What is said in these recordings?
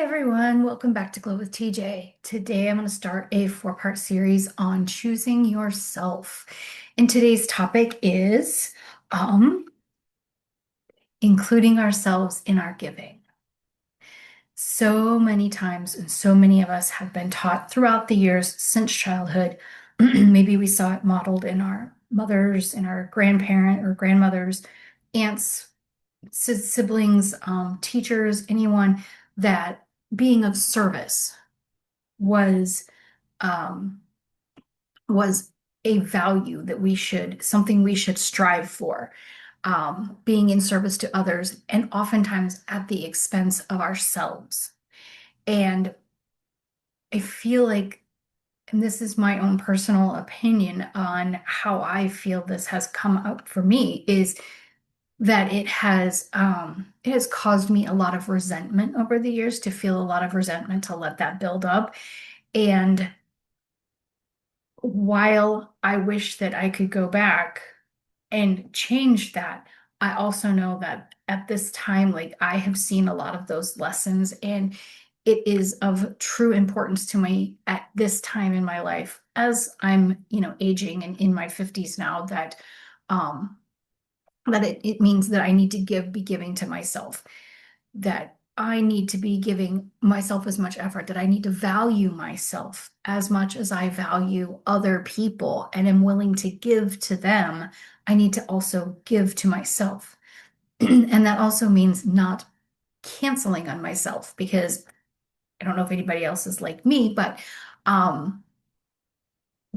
Everyone, welcome back to Glow with TJ. Today I'm going to start a four-part series on choosing yourself. And today's topic is including ourselves in our giving. So many times, and so many of us have been taught throughout the years since childhood. Maybe we saw it modeled in our mothers, in our grandparent or grandmothers, aunts, siblings, teachers, anyone, that being of service was um, was a value that something we should strive for, being in service to others, and oftentimes at the expense of ourselves. And I feel like, and this is my own personal opinion on how I feel this has come up for me, is that it has caused me a lot of resentment over the years, to feel a lot of resentment, to let that build up. And while I wish that I could go back and change that, I also know that at this time, like, I have seen a lot of those lessons, and it is of true importance to me at this time in my life, as I'm, aging and in my 50s now, um, that it means that I need to be giving to myself, that I need to be giving myself as much effort, that I need to value myself as much as I value other people and am willing to give to them. I need to also give to myself. And that also means not canceling on myself, because I don't know if anybody else is like me, but um,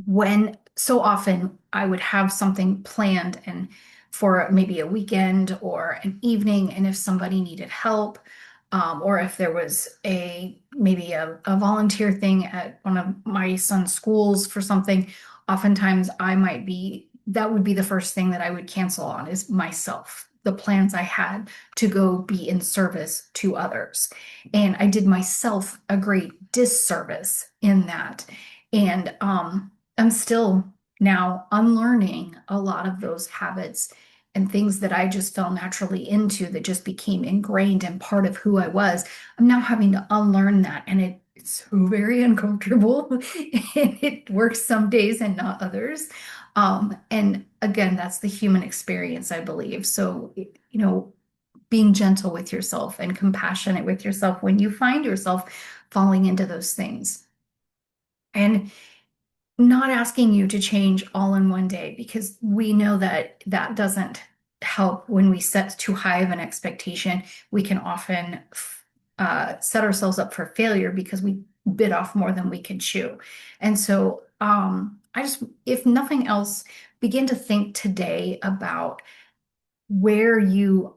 when so often I would have something planned and for maybe a weekend or an evening, and if somebody needed help, or if there was maybe a volunteer thing at one of my son's schools for something, oftentimes that would be the first thing that I would cancel on, is myself, the plans I had to go be in service to others. And I did myself a great disservice in that. And I'm still now unlearning a lot of those habits and things that I just fell naturally into, that just became ingrained and part of who I was. I'm now having to unlearn that, and it's so very uncomfortable. And it works some days and not others. And again, that's the human experience, I believe. So, being gentle with yourself and compassionate with yourself when you find yourself falling into those things. And not asking you to change all in one day, because we know that that doesn't help. When we set too high of an expectation, we can often set ourselves up for failure, because we bit off more than we can chew. And so, if nothing else, begin to think today about where you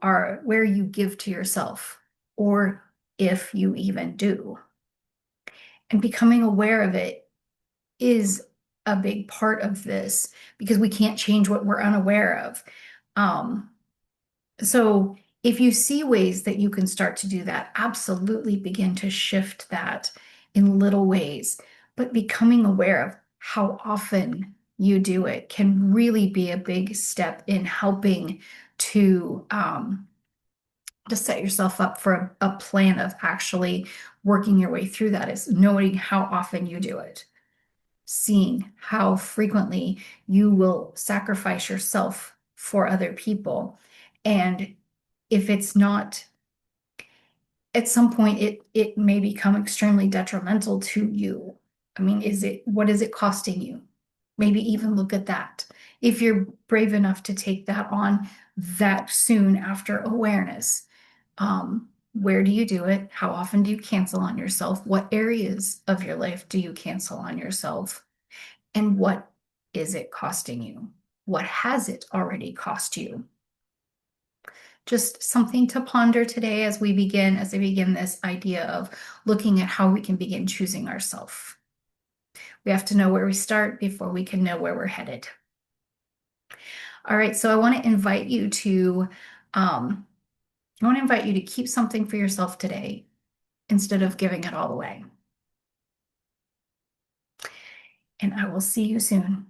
give to yourself, or if you even do. And becoming aware of it is a big part of this, because we can't change what we're unaware of. Um, so if you see ways that you can start to do that, absolutely begin to shift that in little ways. But becoming aware of how often you do it can really be a big step in helping to set yourself up for a plan of actually working your way through that, is knowing how often you do it, seeing how frequently you will sacrifice yourself for other people. And if it's not, at some point, it may become extremely detrimental to you. I mean, what is it costing you? Maybe even look at that. If you're brave enough to take that on that soon after awareness, where do you do it? How often do you cancel on yourself? What areas of your life do you cancel on yourself? And what is it costing you? What has it already cost you? Just something to ponder today as I begin this idea of looking at how we can begin choosing ourselves. We have to know where we start before we can know where we're headed. All right, so I want to invite you to keep something for yourself today instead of giving it all away. And I will see you soon.